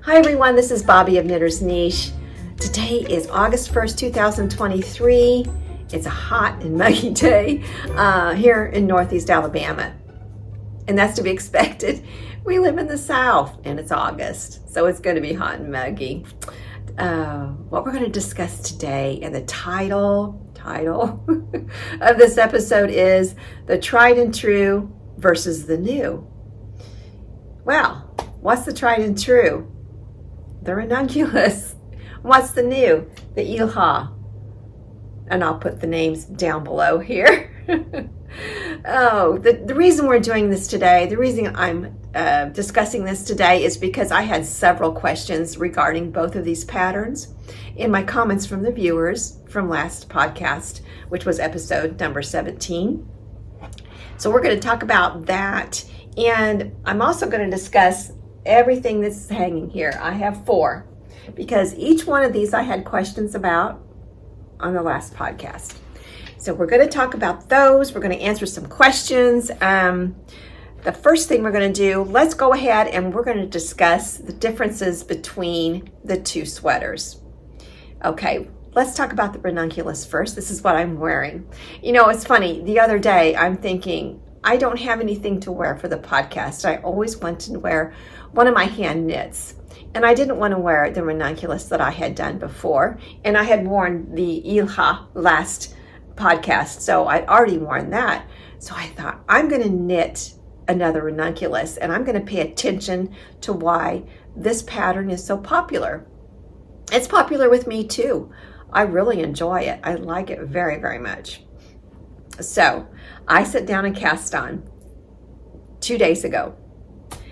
Hi everyone, this is Bobby of Knitter's Niche. Today is August 1st, 2023. It's a hot and muggy day here in Northeast Alabama. And that's to be expected. We live in the South and it's August, so it's going to be hot and muggy. What we're going to discuss today, and the title of this episode is The Tried and True versus the New. Well, what's the tried and true? The Ranunculus. What's the new? The Ilha. And I'll put the names down below here. The reason we're doing this today, the reason I'm discussing this today is because I had several questions regarding both of these patterns in my comments from the viewers from last podcast, which was episode number 17. So we're going to talk about that, and I'm also going to discuss everything that's hanging here. I have 4 because each one of these I had questions about on the last podcast. So we're going to talk about those. We're going to answer some questions. The first thing we're going to do, let's go ahead and we're going to discuss the differences between the two sweaters. Okay, let's talk about the Ranunculus first. This is what I'm wearing. You know, it's funny. The other day I'm thinking, I don't have anything to wear for the podcast. I always want to wear one of my hand knits. And I didn't want to wear the Ranunculus that I had done before. And I had worn the Ilha last podcast, so I'd already worn that. So I thought, I'm going to knit another Ranunculus, and I'm going to pay attention to why this pattern is so popular. It's popular with me too. I really enjoy it. I like it very, very much. So I sat down and cast on 2 days ago.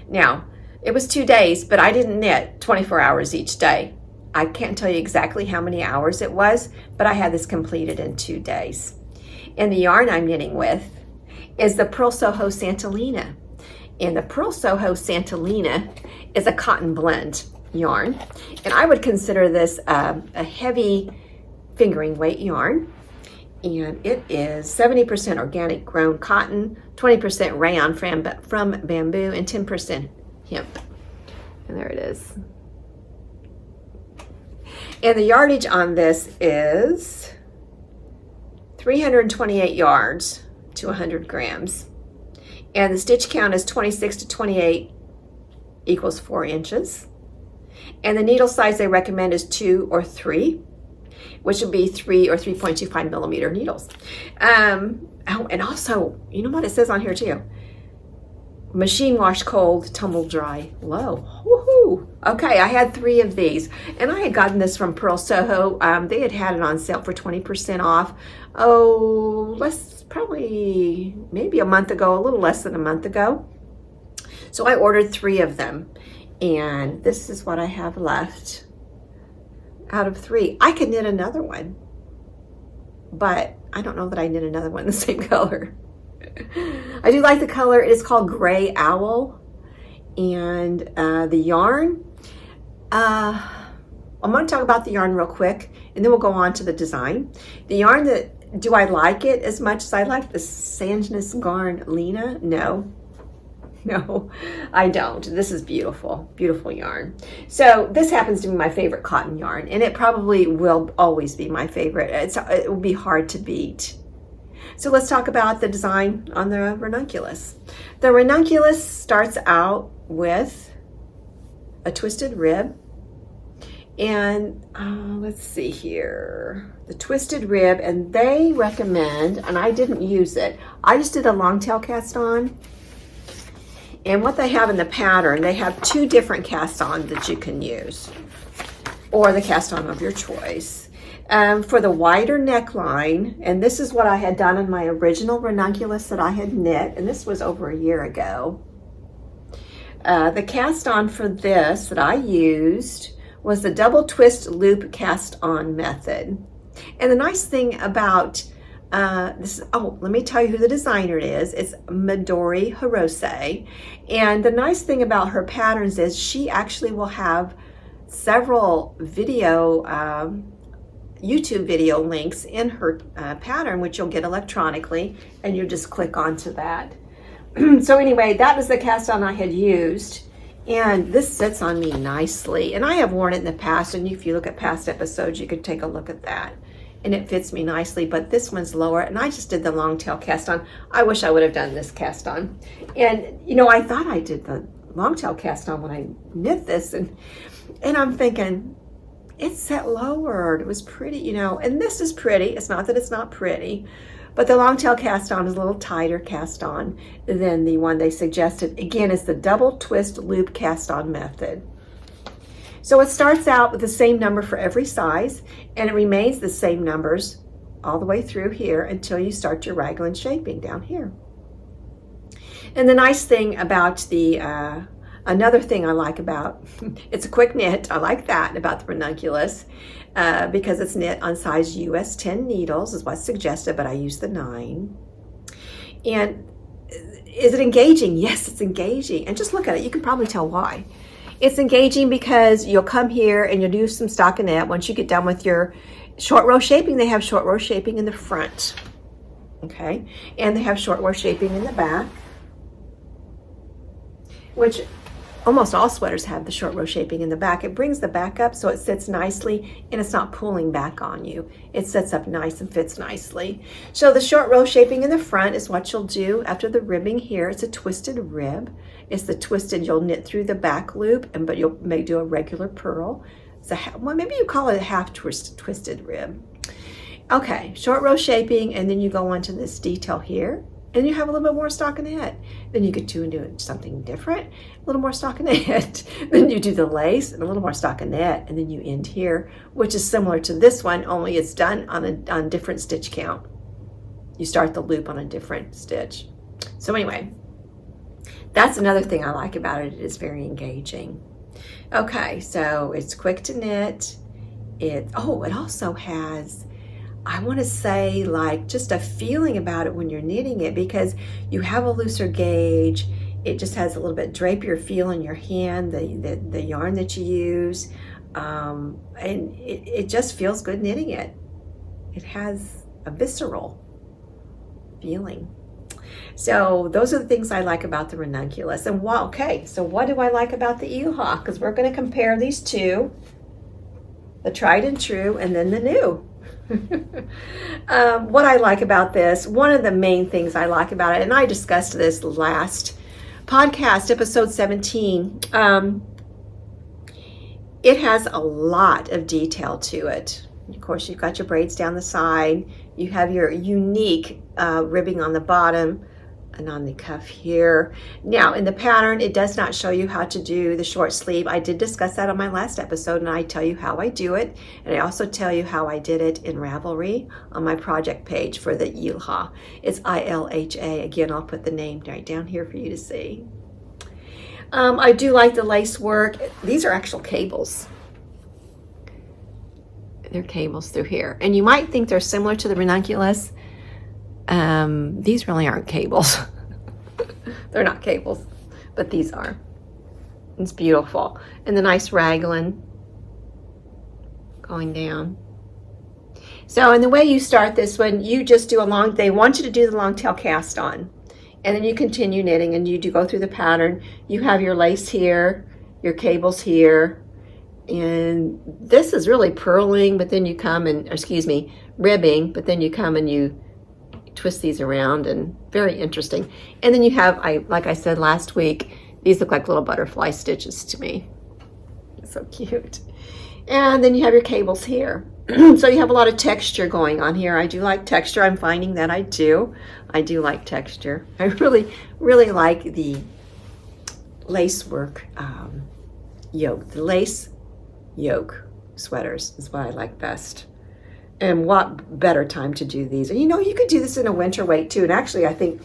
Now, it was 2 days, but I didn't knit 24 hours each day. I can't tell you exactly how many hours it was, but I had this completed in 2 days. And the yarn I'm knitting with is the Purl Soho Santolina. And the Purl Soho Santolina is a cotton blend yarn. And I would consider this a heavy fingering weight yarn. And it is 70% organic grown cotton, 20% rayon from bamboo, and 10% hemp. And there it is. And the yardage on this is 328 yards to 100 grams. And the stitch count is 26 to 28 equals 4 inches. And the needle size they recommend is 2 or 3, which would be 3 or 3.25 millimeter needles. And also, you know what it says on here too? Machine wash cold, tumble dry low. Woohoo! Okay, I had 3 of these, and I had gotten this from Purl Soho. They had it on sale for 20% off. Maybe a month ago, a little less than a month ago. So I ordered 3 of them, and this is what I have left out of 3. I could knit another one, but I don't know that I knit another one the same color. I do like the color. It is called Gray Owl, and the yarn, I'm going to talk about the yarn real quick, and then we'll go on to the design. The yarn do I like it as much as I like the Sandnes Garn Lena? No, I don't. This is beautiful, beautiful yarn. So this happens to be my favorite cotton yarn, and it probably will always be my favorite. It will be hard to beat. So let's talk about the design on the Ranunculus. The Ranunculus starts out with a twisted rib. And let's see here. The twisted rib, and they recommend, and I didn't use it, I just did a long tail cast on. And what they have in the pattern, they have 2 different cast ons that you can use, or the cast on of your choice. For the wider neckline, and this is what I had done in my original Ranunculus that I had knit, and this was over a year ago. The cast on for this that I used was the double twist loop cast on method. And the nice thing about this, let me tell you who the designer is. It's Midori Hirose. And the nice thing about her patterns is she actually will have several YouTube video links in her pattern, which you'll get electronically, and you just click onto that. So anyway, that was the cast on I had used, And this sits on me nicely. And I have worn it in the past, and if you look at past episodes, you could take a look at that. And it fits me nicely, but this one's lower, and I just did the long tail cast on. I wish I would have done this cast on. And, you know, I thought I did the long tail cast on when I knit this, and I'm thinking, it's set lowered. It was pretty, you know, and this is pretty. It's not that it's not pretty, but the long tail cast on is a little tighter cast on than the one they suggested. Again, it's the double twist loop cast on method. So it starts out with the same number for every size, and it remains the same numbers all the way through here until you start your raglan shaping down here. And the nice thing about the, another thing I like about, it's a quick knit, I like that about the Ranunculus, because it's knit on size US 10 needles is what's suggested, but I use the 9. And is it engaging? Yes, it's engaging. And just look at it, you can probably tell why. It's engaging because you'll come here and you'll do some stockinette. Once you get done with your short row shaping, they have short row shaping in the front, okay? And they have short row shaping in the back, which almost all sweaters have the short row shaping in the back. It brings the back up so it sits nicely and it's not pulling back on you. It sits up nice and fits nicely. So the short row shaping in the front is what you'll do after the ribbing here. It's a twisted rib. It's the twisted, you'll knit through the back loop, but you'll may do a regular purl. It's well, maybe you call it a half twisted rib. Okay, short row shaping, and then you go on to this detail here, and you have a little bit more stockinette. Then you get to and do something different, a little more stockinette. Then you do the lace and a little more stockinette, and then you end here, which is similar to this one, only it's done on different stitch count. You start the loop on a different stitch. So anyway, that's another thing I like about it. It is very engaging. Okay, so it's quick to knit. It also has, I want to say, like just a feeling about it when you're knitting it, because you have a looser gauge. It just has a little bit drapier feel in your hand, the yarn that you use, and it just feels good knitting it. It has a visceral feeling. So those are the things I like about the Ranunculus. And so what do I like about the Eelha? Because we're going to compare these two, the tried and true, and then the new. What I like about this, one of the main things I like about it, and I discussed this last podcast, episode 17, it has a lot of detail to it. Of course, you've got your braids down the side. You have your unique ribbing on the bottom and on the cuff here. Now, in the pattern, it does not show you how to do the short sleeve. I did discuss that on my last episode, and I tell you how I do it. And I also tell you how I did it in Ravelry on my project page for the Eelha. It's ILHA. Again, I'll put the name right down here for you to see. I do like the lace work. These are actual cables. They're cables through here. And you might think they're similar to the Ranunculus. These really aren't cables. They're not cables, but these are. It's beautiful. And the nice raglan going down. So, and the way you start this one, you just do they want you to do the long tail cast on. And then you continue knitting, and you do go through the pattern. You have your lace here, your cables here, and this is really purling, but then you come and, ribbing, but then you come and you twist these around, and very interesting. And then you have, like I said last week, these look like little butterfly stitches to me. It's so cute. And then you have your cables here. So you have a lot of texture going on here. I do like texture. I'm finding that I do like texture. I really, really like the lace work yoke. The lace yoke sweaters is what I like best. And what better time to do these? And you could do this in a winter weight too. And actually, I think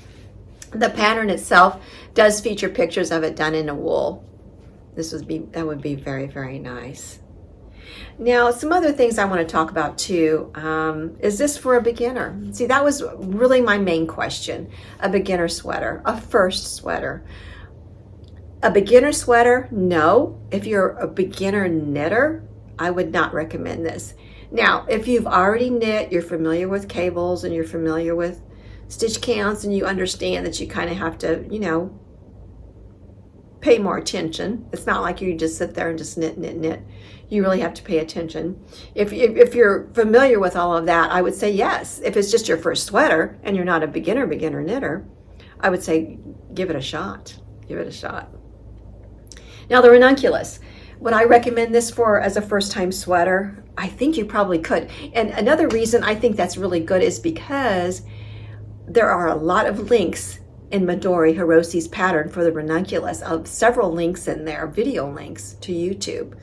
the pattern itself does feature pictures of it done in a wool. That would be very, very nice. Now, some other things I want to talk about too. Is this for a beginner? See, that was really my main question. A beginner sweater, a first sweater. A beginner sweater, no. If you're a beginner knitter, I would not recommend this. Now, if you've already knit, you're familiar with cables and you're familiar with stitch counts, and you understand that you kind of have to, pay more attention. It's not like you just sit there and just knit, knit, knit. You really have to pay attention. If you're familiar with all of that, I would say yes. If it's just your first sweater and you're not a beginner knitter, I would say give it a shot. Give it a shot. Now the Ranunculus. Would I recommend this for as a first-time sweater? I think you probably could. And another reason I think that's really good is because there are a lot of links in Midori Hiroshi's pattern for the Ranunculus, several links in there, video links to YouTube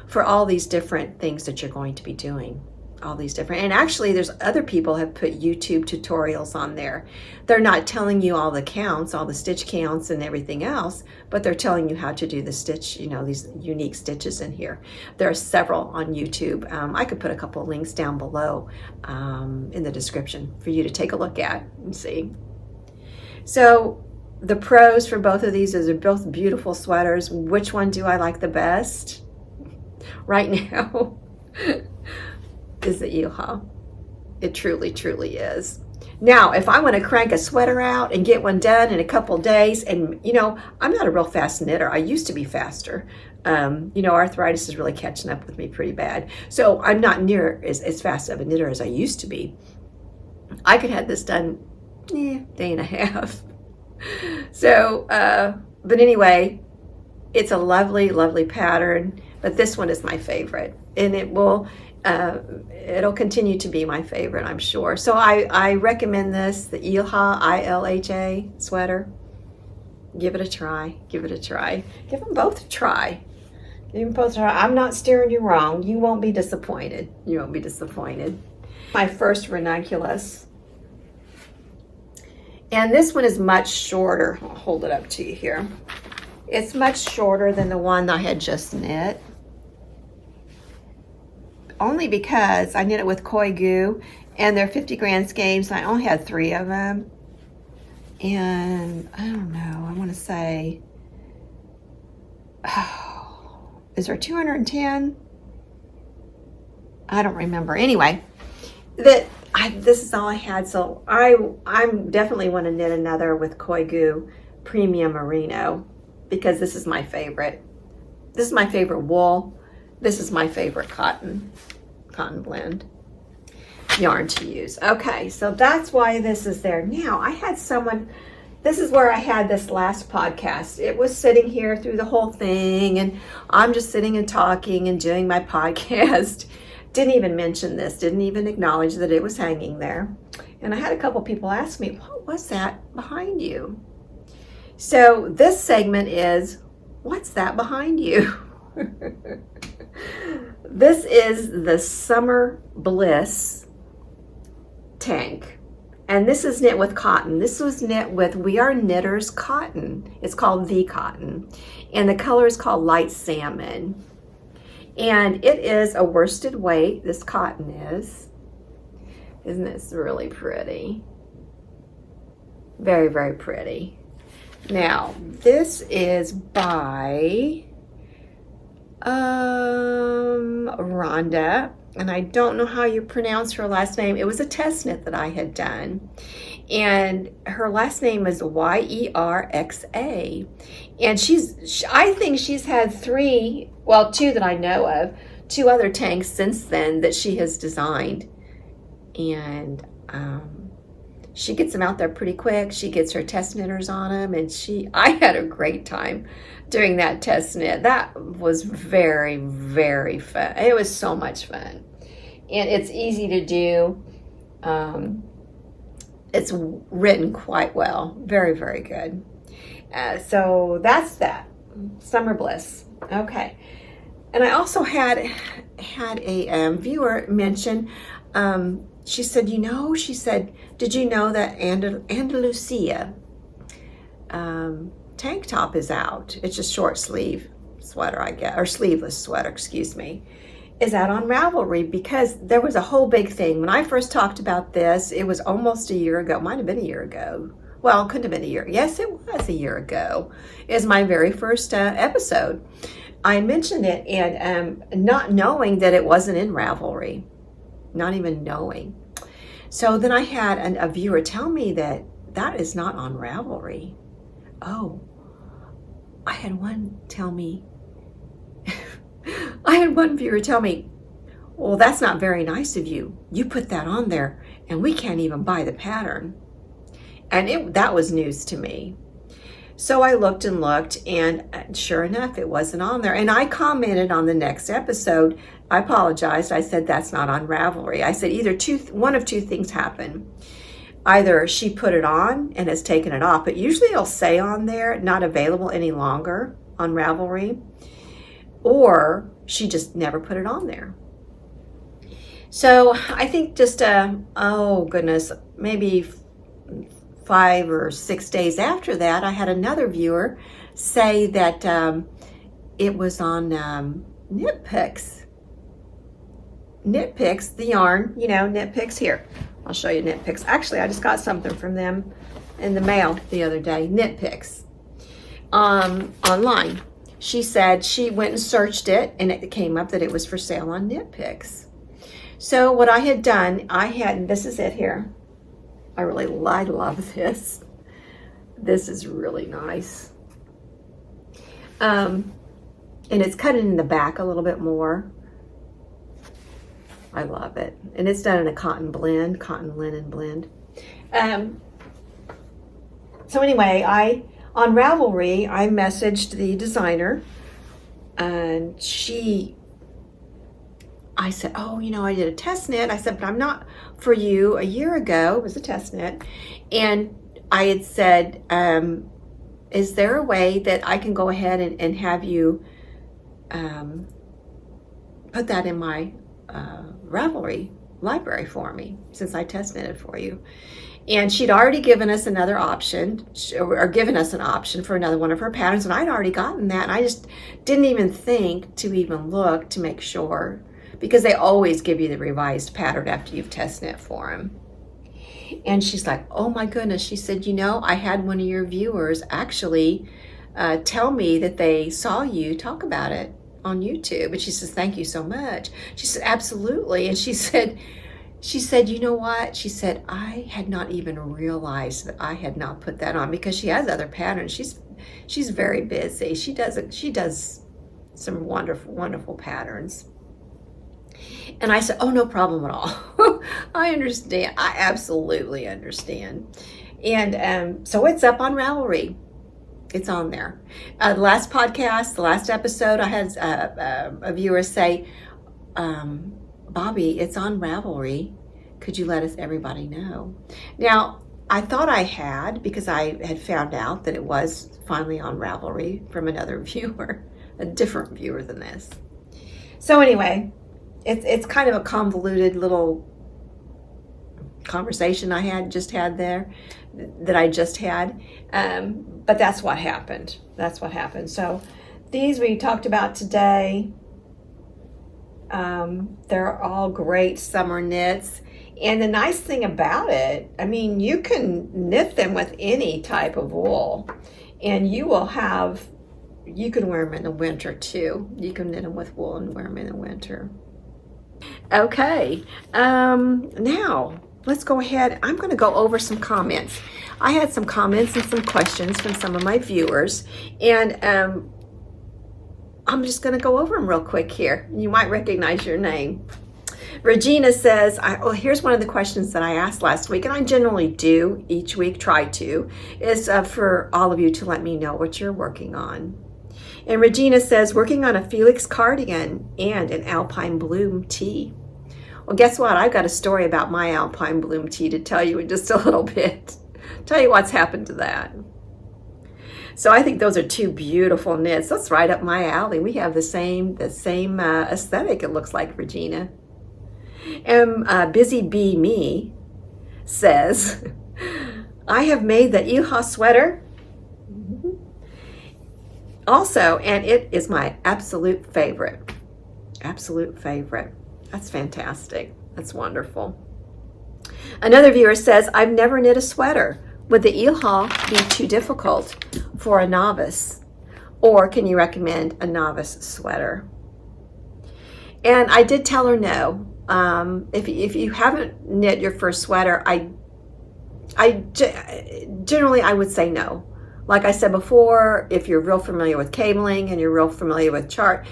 for all these different things that you're going to be doing. All these different, and actually there's other people have put YouTube tutorials on there. They're not telling you all the counts, all the stitch counts and everything else, but they're telling you how to do the stitch, you know, these unique stitches in here. There are several on YouTube. I could put a couple of links down below in the description for you to take a look at and see. So the pros for both of these is they're both beautiful sweaters. Which one do I like the best right now? Is the Iha. It truly, truly is. Now, if I want to crank a sweater out and get one done in a couple days, and you know, I'm not a real fast knitter. I used to be faster. You know, arthritis is really catching up with me pretty bad. So I'm not near as fast of a knitter as I used to be. I could have this done day and a half. So, but anyway, it's a lovely, lovely pattern. But this one is my favorite, and it will. It'll continue to be my favorite, I'm sure. So I recommend this, the Ilha, I-L-H-A sweater. Give it a try. Give it a try. Give them both a try. Give them both a try. I'm not steering you wrong. You won't be disappointed. You won't be disappointed. My first Ranunculus. And this one is much shorter. I'll hold it up to you here. It's much shorter than the one I had just knit. Only because I knit it with Koi Goo, and they're 50 grand skeins, and I only had 3 of them. And I don't know, I want to say, oh, is there 210? I don't remember. Anyway, this is all I had, so I'm definitely want to knit another with Koi Goo Premium Merino, because this is my favorite. This is my favorite wool. This is my favorite cotton blend yarn to use. Okay, so that's why this is there. Now, I had someone, this is where I had this last podcast. It was sitting here through the whole thing, and I'm just sitting and talking and doing my podcast. Didn't even mention this, didn't even acknowledge that it was hanging there. And I had a couple people ask me, what was that behind you? So this segment is, what's that behind you? This is the Summer Bliss tank, and this is knit with cotton. This was knit with We Are Knitters cotton. It's called The Cotton, and the color is called Light Salmon, and it is a worsted weight. This cotton is. Isn't this really pretty? Very, very pretty. Now, this is by Rhonda, and I don't know how you pronounce her last name. It was a test knit that I had done, and her last name is Yerxa, and I think she's had 2 that I know of, 2 other tanks since then that she has designed, and she gets them out there pretty quick. She gets her test knitters on them, and I had a great time doing that test knit. That was very, very fun. It was so much fun, and it's easy to do. It's written quite well. Very, very good. So that's that. Summer Bliss. Okay. And I also had a viewer mention, she said, did you know that Andalusia tank top is out? It's a short sleeve sweater, I guess, or sleeveless sweater, excuse me, is out on Ravelry, because there was a whole big thing. When I first talked about this, it was almost a year ago. Might have been a year ago. Well, couldn't have been a year. Yes, it was a year ago. It was my very first episode. I mentioned it, and not knowing that it wasn't in Ravelry. Not even knowing. So then I had a viewer tell me that is not on Ravelry. Oh, I had one tell me, I had one viewer tell me, well, that's not very nice of you. You put that on there and we can't even buy the pattern. And that was news to me. So I looked and looked, and sure enough, it wasn't on there. And I commented on the next episode. I apologized. I said, that's not on Ravelry. I said either one of two things happened. Either she put it on and has taken it off, but usually it'll say on there, not available any longer on Ravelry, or she just never put it on there. So I think just, oh goodness, maybe 5 or 6 days after that, I had another viewer say that it was on Knit Picks. Knit Picks, the yarn, Knit Picks here. I'll show you Knit Picks. Actually, I just got something from them in the mail the other day, Knit Picks, online. She said she went and searched it, and it came up that it was for sale on Knit Picks. So what I had done, this is it here. I love this. This is really nice. And it's cut in the back a little bit more. I love it. And it's done in a cotton linen blend. So anyway, on Ravelry, I messaged the designer, and I said, oh, I did a test knit. I said, but I'm not for you. A year ago, it was a test knit. And I had said, is there a way that I can go ahead and have you put that in my Ravelry library for me, since I test knitted for you? And she'd already given us another option, or given us an option for another one of her patterns. And I'd already gotten that. And I just didn't even think to even look to make sure, because they always give you the revised pattern after you've test knit for them. And she's like, oh my goodness. She said, I had one of your viewers actually tell me that they saw you talk about it on YouTube. And she says, thank you so much. She said, absolutely. And she said, you know what? She said, I had not even realized that I had not put that on, because she has other patterns. She's very busy. She does some wonderful, wonderful patterns. And I said, oh, no problem at all. I understand. I absolutely understand. And so it's up on Ravelry. It's on there. The last podcast, the last episode, I had a viewer say, Bobby, it's on Ravelry. Could you let everybody know? Now, I thought I had, because I had found out that it was finally on Ravelry from another viewer, a different viewer than this. So anyway, it's kind of a convoluted little conversation I just had there, but that's what happened. That's what happened. So these we talked about today, they're all great summer knits. And the nice thing about it, you can knit them with any type of wool, and you can wear them in the winter too. You can knit them with wool and wear them in the winter. Okay, now let's go ahead. I'm going to go over some comments. I had some comments and some questions from some of my viewers, and I'm just going to go over them real quick here. You might recognize your name. Regina says, here's one of the questions that I asked last week, and I generally do each week, try to, is for all of you to let me know what you're working on. And Regina says, working on a Felix cardigan and an Alpine bloom tee. Well, guess what? I've got a story about my Alpine bloom tee to tell you in just a little bit. Tell you what's happened to that. So I think those are two beautiful knits. That's right up my alley. We have the same aesthetic, it looks like, Regina. And Busy Bee Me says, I have made the Ilha sweater also, and it is my absolute favorite. Absolute favorite. That's fantastic. That's wonderful. Another viewer says, I've never knit a sweater. Would the Ilha be too difficult for a novice? Or can you recommend a novice sweater? And I did tell her no. If you haven't knit your first sweater, generally I would say no. Like I said before, if you're real familiar with cabling and you're real familiar with chart,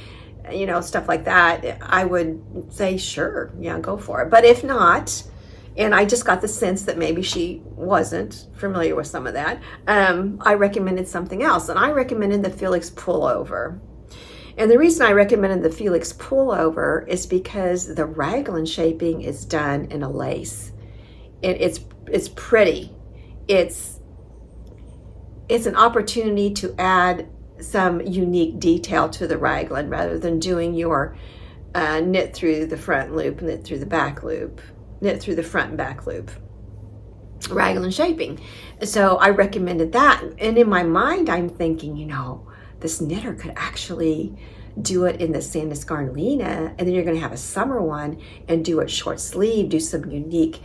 stuff like that, I would say, sure, yeah, go for it. But if not, and I just got the sense that maybe she wasn't familiar with some of that, I recommended something else. And I recommended the Felix Pullover. And the reason I recommended the Felix Pullover is because the raglan shaping is done in a lace. It's pretty. It's an opportunity to add some unique detail to the raglan rather than doing your knit through the front loop, knit through the back loop, knit through the front and back loop raglan shaping. So I recommended that. And in my mind, I'm thinking, this knitter could actually do it in the Sandnes Garnlina, and then you're going to have a summer one and do it short sleeve, do some unique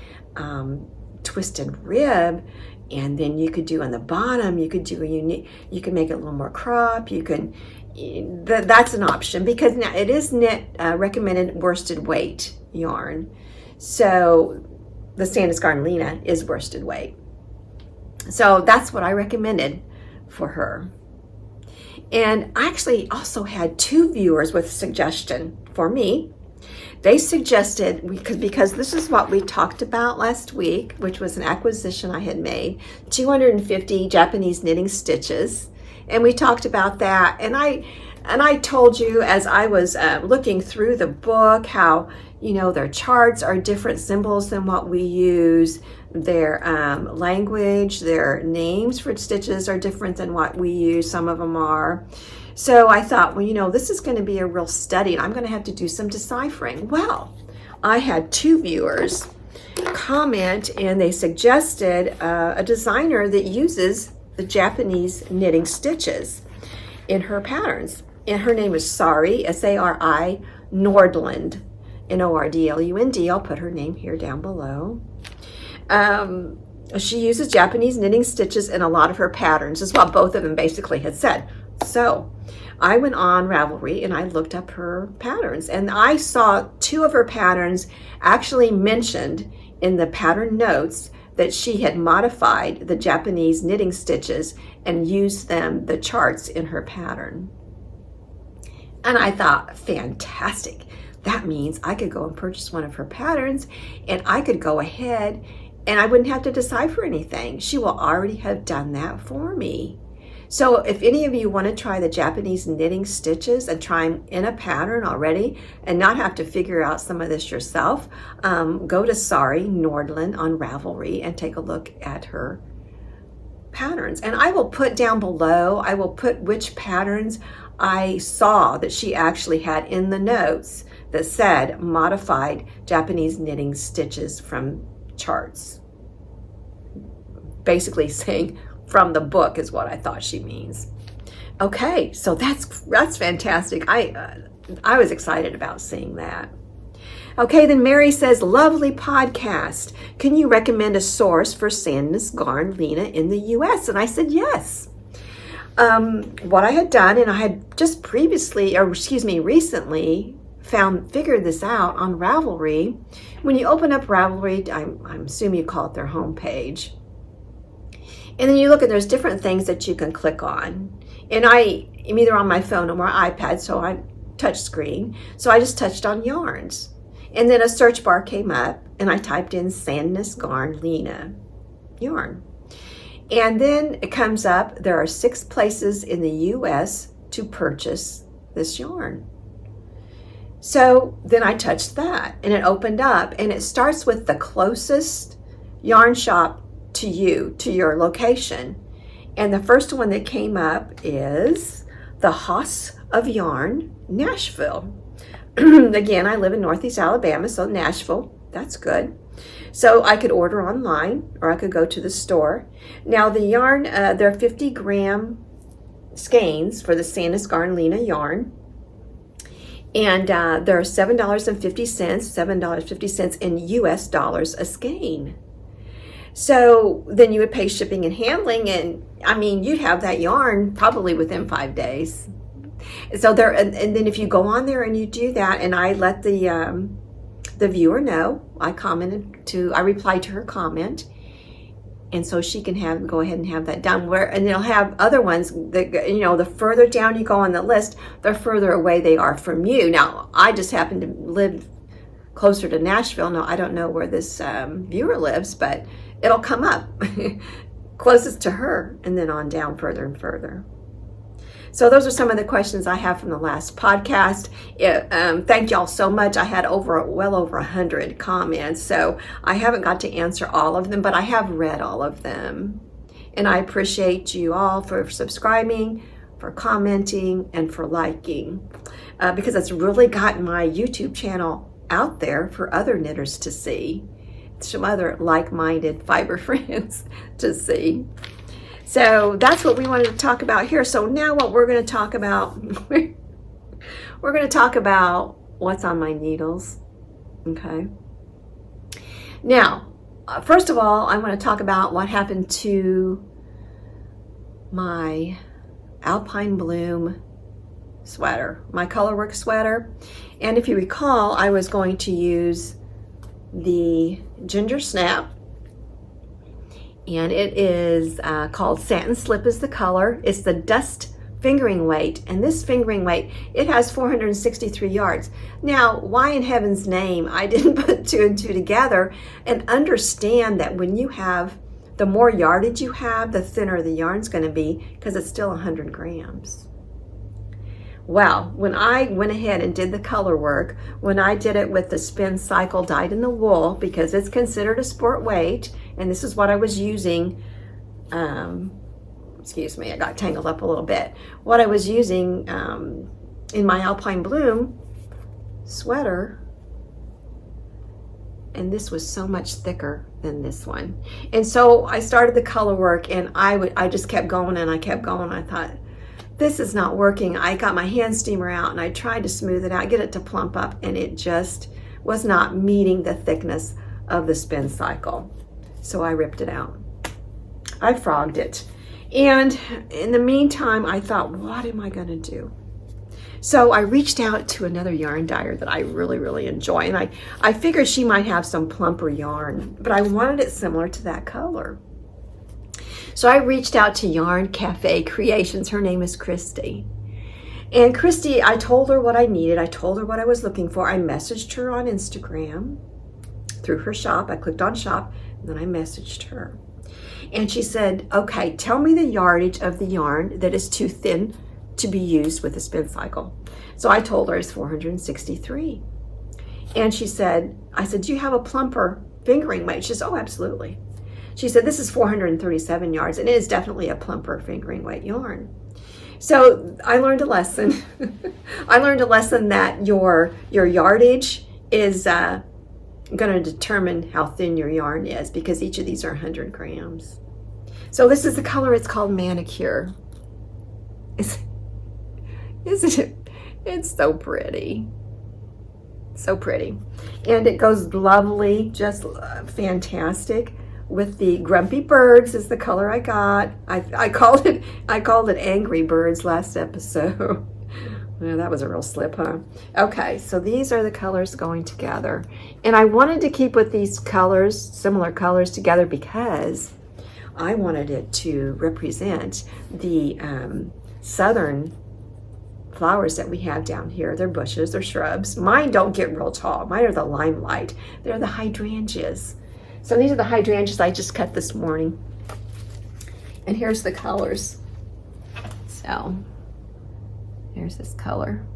twisted rib, and then you could do on the bottom, you could do you can make it a little more crop, that's an option, because now it is knit recommended worsted weight yarn. So the Sandnes Garnlina is worsted weight. So that's what I recommended for her. And I actually also had 2 viewers with a suggestion for me. They suggested, because this is what we talked about last week, which was an acquisition I had made, 250 Japanese knitting stitches. And we talked about that. And I told you as I was looking through the book how, their charts are different symbols than what we use. Their language, their names for stitches are different than what we use. Some of them are. So I thought, this is going to be a real study, and I'm going to have to do some deciphering. Well, I had 2 viewers comment, and they suggested a designer that uses the Japanese knitting stitches in her patterns. And her name is Sari, S-A-R-I, Nordlund, Nordlund. I'll put her name here down below. She uses Japanese knitting stitches in a lot of her patterns, is what both of them basically had said. So I went on Ravelry and I looked up her patterns, and I saw 2 of her patterns actually mentioned in the pattern notes that she had modified the Japanese knitting stitches and used the charts in her pattern. And I thought, fantastic. That means I could go and purchase one of her patterns, and I could go ahead and I wouldn't have to decipher anything. She will already have done that for me. So if any of you want to try the Japanese knitting stitches and try them in a pattern already and not have to figure out some of this yourself, go to Sari Nordlund on Ravelry and take a look at her patterns. And I will put down below, I will put which patterns I saw that she actually had in the notes that said modified Japanese knitting stitches from charts. Basically saying from the book is what I thought she means. Okay, so that's fantastic. I was excited about seeing that. Okay, then Mary says, lovely podcast. Can you recommend a source for Sandnes Garnlina in the U.S.? And I said yes. What I had done, and I had just recently figured this out on Ravelry. When you open up Ravelry, I'm assuming you call it their homepage. And then you look, and there's different things that you can click on. And I am either on my phone or my iPad, so I'm touch screen. So I just touched on yarns. And then a search bar came up, and I typed in Sandnes Garnlina yarn. And then it comes up, there are 6 places in the U.S. to purchase this yarn. So then I touched that, and it opened up, and it starts with the closest yarn shop to you, to your location. And the first one that came up is the House of Yarn, Nashville. Again, I live in Northeast Alabama, so Nashville, that's good. So I could order online, or I could go to the store. Now the yarn, they're 50-gram skeins for the Sandnes Garnlina yarn. And they're $7.50 in US dollars a skein. So then you would pay shipping and handling, and I mean, you'd have that yarn probably within 5 days. So there, and then if you go on there and you do that, and I let the viewer know, I replied to her comment, And so she can go ahead and have that done. And they'll have other ones that, you know, the further down you go on the list, the further away they are from you. Now, I just happen to live closer to Nashville. Now, I don't know where this viewer lives, but it'll come up closest to her and then on down further and further. So those are some of the questions I have from the last podcast. Thank y'all so much. I had well over 100 comments, so I haven't got to answer all of them, but I have read all of them. And I appreciate you all for subscribing, for commenting, and for liking, because it's really gotten my YouTube channel out there for other knitters to see, some other like-minded fiber friends to see. So that's what we wanted to talk about here. So now what we're going to talk about, we're going to talk about what's on my needles. Okay. Now, first of all, I want to talk about what happened to my Alpine Bloom sweater, my colorwork sweater. And if you recall, I was going to use the Ginger Snap. And it is called Satin Slip is the color. It's the dust fingering weight. And this fingering weight, it has 463 yards. Now, why in heaven's name I didn't put 2 and 2 together and understand that when you have, the more yardage you have, the thinner the yarn's going to be, because it's still 100 grams. Well, when I went ahead and did the color work, when I did it with the spin cycle dyed in the wool, because it's considered a sport weight, and this is what I was using, excuse me, I got tangled up a little bit. What I was using in my Alpine Bloom sweater, and this was so much thicker than this one. And so I started the color work, and I just kept going and I kept going. I thought, this is not working. I got my hand steamer out and I tried to smooth it out, get it to plump up, and it just was not meeting the thickness of the spin cycle. So I ripped it out. I frogged it. And in the meantime, I thought, what am I going to do? So I reached out to another yarn dyer that I really, really enjoy. And I figured she might have some plumper yarn, but I wanted it similar to that color. So I reached out to Yarn Cafe Creations. Her name is Christy. And Christy, I told her what I needed. I told her what I was looking for. I messaged her on Instagram through her shop. I clicked on shop, and then I messaged her. And she said, okay, tell me the yardage of the yarn that is too thin to be used with a spin cycle. So I told her it's 463. And she said, I said, do you have a plumper fingering weight? She said, oh, absolutely. She said, this is 437 yards, and it is definitely a plumper fingering weight yarn. So I learned a lesson. I learned a lesson that your yardage is going to determine how thin your yarn is, because each of these are 100 grams. So this is the color. It's called Manicure. Isn't it? It's so pretty. So pretty. And it goes lovely, just fantastic with the Grumpy Birds is the color I got. I called it Angry Birds last episode. Well, that was a real slip, huh? Okay, so these are the colors going together. And I wanted to keep with these colors, similar colors together, because I wanted it to represent the southern flowers that we have down here. They're bushes, they're shrubs. Mine don't get real tall. Mine are the limelight. They're the hydrangeas. So these are the hydrangeas I just cut this morning. And here's the colors. So here's this color.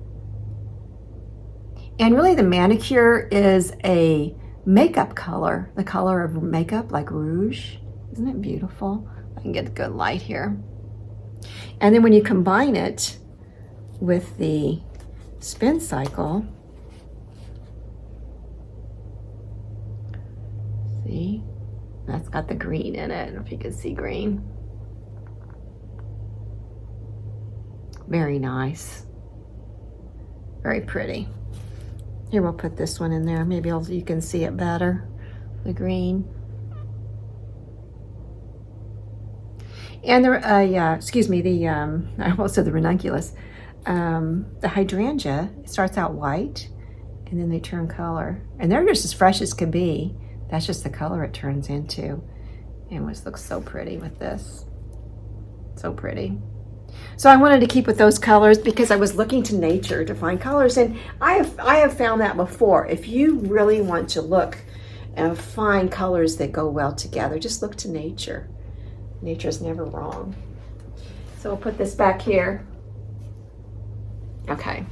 And really the Manicure is a makeup color, the color of makeup, like rouge. Isn't it beautiful? I can get a good light here. And then when you combine it with the spin cycle, see, that's got the green in it. I don't know if you can see green. Very nice. Very pretty. Here, we'll put this one in there. Maybe you can see it better, the green. And I almost said the ranunculus. The hydrangea, it starts out white and then they turn color. And they're just as fresh as can be. That's just the color it turns into. and which looks so pretty with this. So pretty. So I wanted to keep with those colors because I was looking to nature to find colors, and I have found that before. If you really want to look and find colors that go well together, just look to nature. Nature's never wrong. So we'll put this back here. Okay.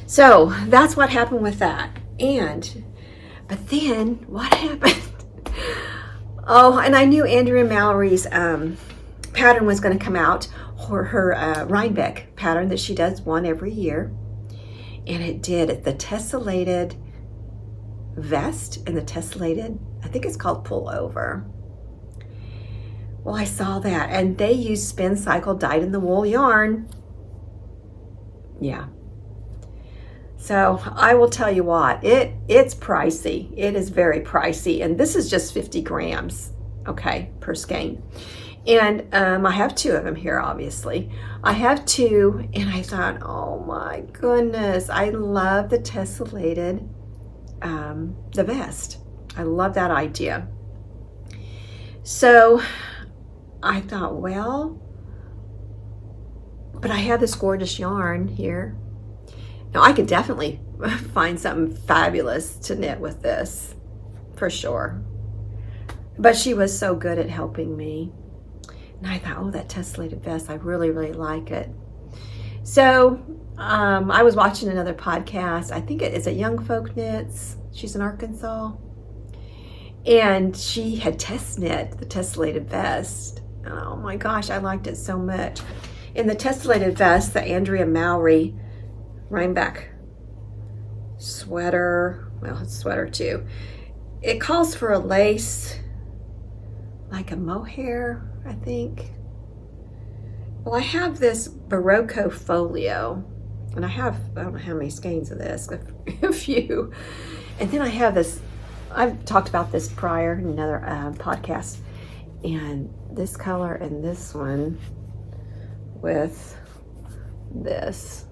So that's what happened with that. But then what happened? Oh, and I knew Andrea Mowry's pattern was going to come out, her Rhinebeck pattern that she does one every year. And it did. It's the Tessellated vest and the Tessellated, I think it's called Pullover. Well, I saw that, and they use spin cycle dyed in the wool yarn. Yeah. So I will tell you what, it's pricey. It is very pricey, and this is just 50 grams, okay, per skein. And I have two of them here, obviously. I have two, and I thought, oh my goodness, I love the Tessellated, the vest. I love that idea. So I thought, well, but I have this gorgeous yarn here. Now I could definitely find something fabulous to knit with this, for sure. But she was so good at helping me. And I thought, oh, that Tessellated vest, I really, really like it. So I was watching another podcast. I think it's a Youngfolk Knits. She's in Arkansas. And she had test knit the Tessellated vest. Oh my gosh, I liked it so much. In the Tessellated vest, the Andrea Mowry Rhinebeck sweater, well, it's a sweater too. It calls for a lace, like a mohair, I think. Well, I have this Barocco folio, and I don't know how many skeins of this, a few. And then I have this, I've talked about this prior in another podcast, and this color and this one with this.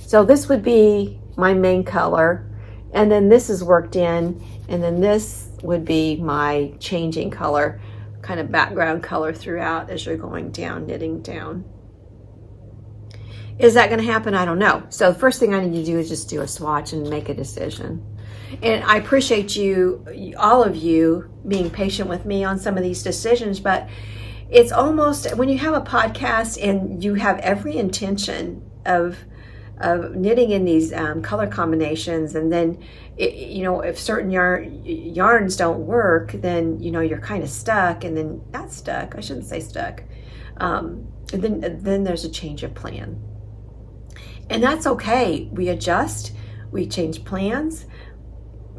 So this would be my main color, and then this is worked in, and then this would be my changing color, kind of background color throughout as you're going down, knitting down. Is that going to happen? I don't know. So the first thing I need to do is just do a swatch and make a decision. And I appreciate you, all of you, being patient with me on some of these decisions, but it's almost, when you have a podcast and you have every intention of knitting in these color combinations, and then if certain yarns don't work, then you're kind of stuck, and then not stuck, I shouldn't say stuck, and then there's a change of plan, and that's okay. We adjust, we change plans.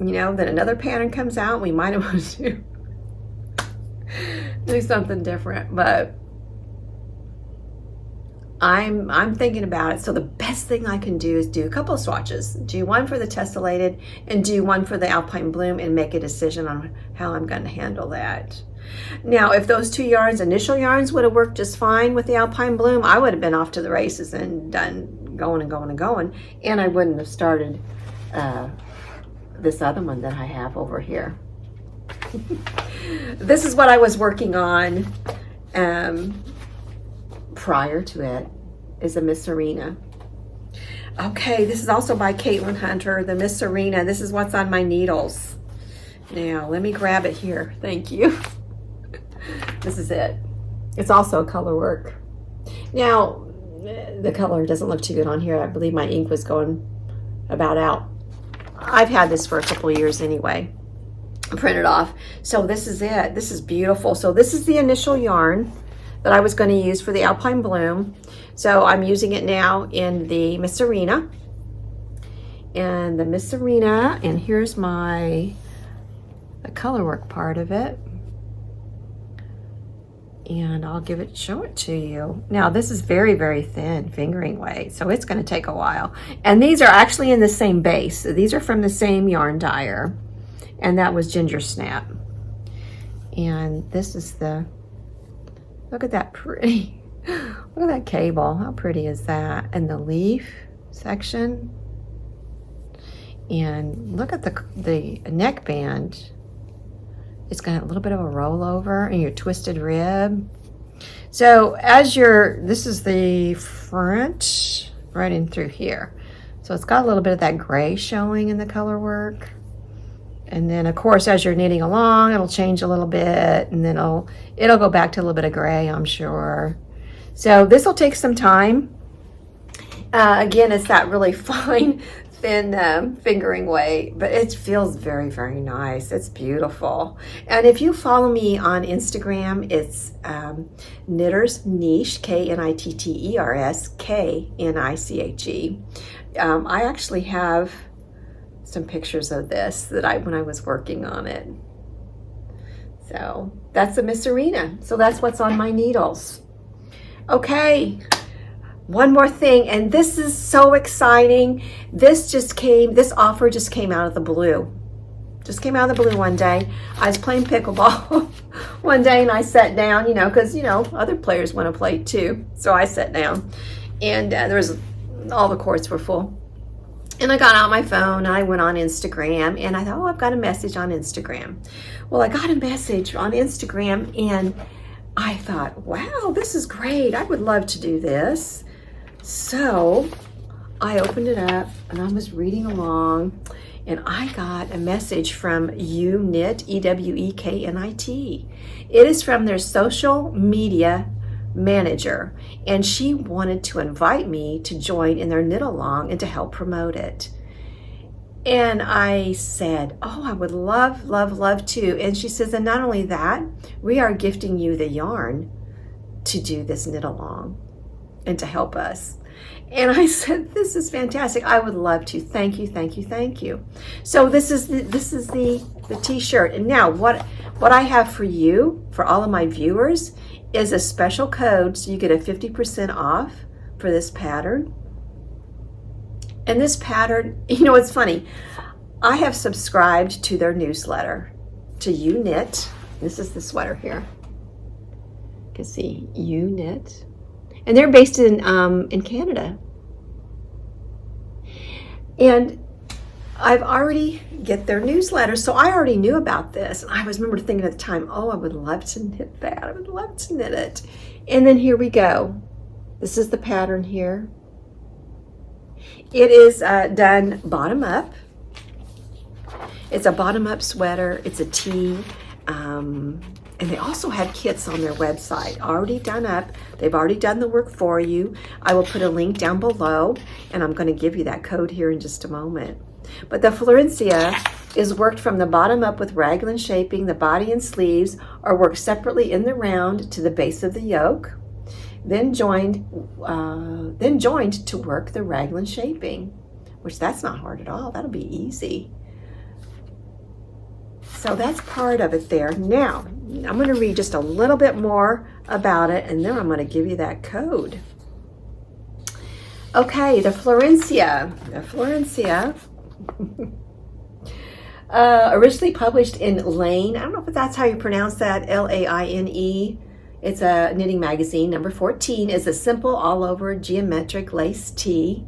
Then another pattern comes out, we might want to do something different, but I'm thinking about it. So the best thing I can do is do a couple of swatches. Do one for the Tessellated and do one for the Alpine Bloom, and make a decision on how I'm going to handle that. Now, if those two initial yarns would have worked just fine with the Alpine Bloom, I would have been off to the races and done going and going and going, and I wouldn't have started this other one that I have over here. This is what I was working on prior to it, is a Misurina. Okay, this is also by Caitlin Hunter, the Misurina. This is what's on my needles. Now, let me grab it here. Thank you. This is it. It's also a color work. Now, the color doesn't look too good on here. I believe my ink was going about out. I've had this for a couple of years anyway. Printed off. So this is it. This is beautiful. So this is the initial yarn that I was going to use for the Alpine Bloom. So I'm using it now in the Misurina. And the Misurina, and here's the color work part of it. And I'll show it to you. Now this is very, very thin fingering weight, so it's going to take a while. And these are actually in the same base. So these are from the same yarn dyer, and that was Ginger Snap. And this is look at that pretty, look at that cable. How pretty is that? And the leaf section. And look at the neckband. It's got a little bit of a rollover in your twisted rib. So as this is the front, right in through here. So it's got a little bit of that gray showing in the color work. And then of course, as you're knitting along, it'll change a little bit, and then it'll go back to a little bit of gray, I'm sure. So this will take some time. Again, it's that really fine, thin fingering way, but it feels very, very nice. It's beautiful. And if you follow me on Instagram, it's Knitters Niche, Knitters, Kniche. I actually have some pictures of this when I was working on it. So that's a Misurina. So that's what's on my needles. Okay. One more thing, and this is so exciting. This offer just came out of the blue. Just came out of the blue one day. I was playing pickleball one day, and I sat down, because, other players want to play too. So I sat down, and all the courts were full. And I got out my phone, and I went on Instagram, and I thought, I've got a message on Instagram. Well, I got a message on Instagram, and I thought, wow, this is great. I would love to do this. So I opened it up and I was reading along, and I got a message from Eweknit, Eweknit. It is from their social media manager, and she wanted to invite me to join in their knit along and to help promote it. And I said, I would love, love, love to. And she says, and not only that, we are gifting you the yarn to do this knit along and to help us. And I said, this is fantastic. I would love to. Thank you, thank you, thank you. So this is the t-shirt. And now what I have for you, for all of my viewers, is a special code, so you get a 50% off for this pattern. And this pattern, it's funny. I have subscribed to their newsletter, to Eweknit. This is the sweater here. You can see Eweknit. And they're based in Canada. And I've already get their newsletter, so I already knew about this. And I remember thinking at the time, I would love to knit that. I would love to knit it. And then here we go. This is the pattern here. It is done bottom up. It's a bottom up sweater. It's a tee. And they also have kits on their website already done up. They've already done the work for you. I will put a link down below, and I'm going to give you that code here in just a moment. But the Florencia is worked from the bottom up with raglan shaping. The body and sleeves are worked separately in the round to the base of the yoke, then joined to work the raglan shaping, which that's not hard at all. That'll be easy. So that's part of it there. Now, I'm going to read just a little bit more about it, and then I'm going to give you that code. Okay, the Florencia. Originally published in Lane. I don't know if that's how you pronounce that, L-A-I-N-E. It's a knitting magazine. Number 14 is a simple all-over geometric lace tee.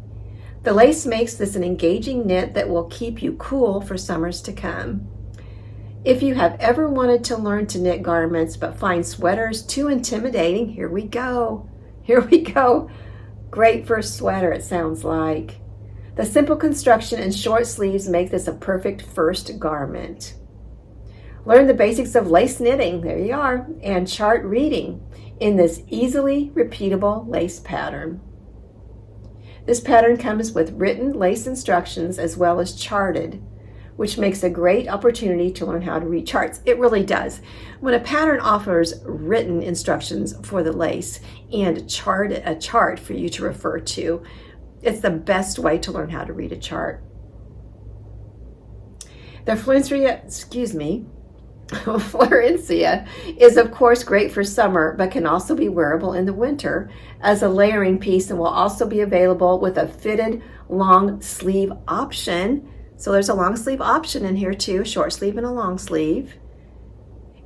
The lace makes this an engaging knit that will keep you cool for summers to come. If you have ever wanted to learn to knit garments but find sweaters too intimidating, here we go. Here we go. Great for a sweater, it sounds like. The simple construction and short sleeves make this a perfect first garment. Learn the basics of lace knitting, there you are, and chart reading in this easily repeatable lace pattern. This pattern comes with written lace instructions as well as charted, which makes a great opportunity to learn how to read charts. It really does. When a pattern offers written instructions for the lace and a chart for you to refer to, it's the best way to learn how to read a chart. The Florencia is of course great for summer, but can also be wearable in the winter as a layering piece, and will also be available with a fitted long sleeve option. So there's a long sleeve option in here too, short sleeve and a long sleeve,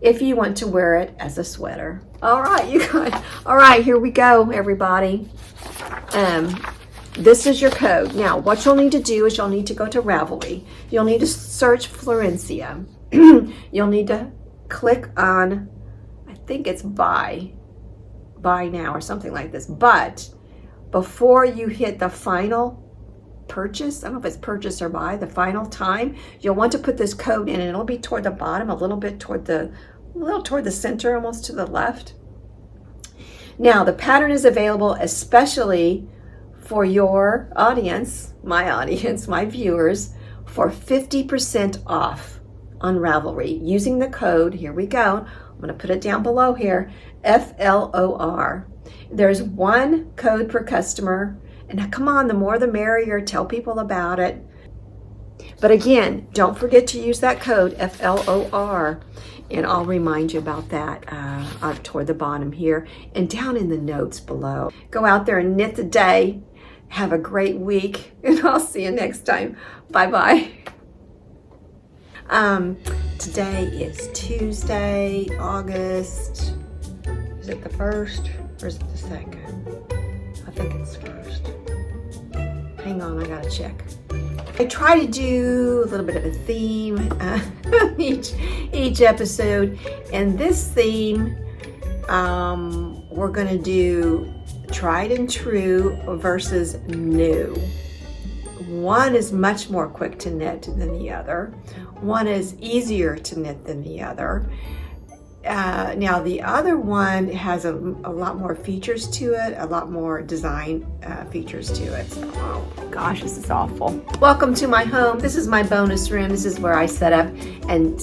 if you want to wear it as a sweater. All right, you guys. All right, here we go, everybody. This is your code. Now, what you'll need to do is you'll need to go to Ravelry. You'll need to search Florencia. You'll need to click on, I think it's buy now or something like this. But before you hit the final purchase, I don't know if it's purchase or buy, the final time, you'll want to put this code in, and it'll be toward the bottom, a little toward the center, almost to the left. Now, the pattern is available especially for your audience, my viewers, for 50% off on Ravelry using the code. Here we go. I'm going to put it down below here, FLOR. There's one code per customer, and come on, the more the merrier. Tell people about it. But again, don't forget to use that code FLOR, and I'll remind you about that toward the bottom here and down in the notes below. Go out there and knit the day. Have a great week, and I'll see you next time. Bye-bye. Today is Tuesday, August. Is it the 1st or is it the 2nd? I think it's 1st. Hang on, I gotta check. I try to do a little bit of a theme each episode, and this theme we're gonna do tried and true versus new. One is much more quick to knit than the other. One is easier to knit than the other. Now the other one has a lot more features to it, a lot more design features to it. Oh gosh, this is awful. Welcome to my home. This is my bonus room. This is where I set up and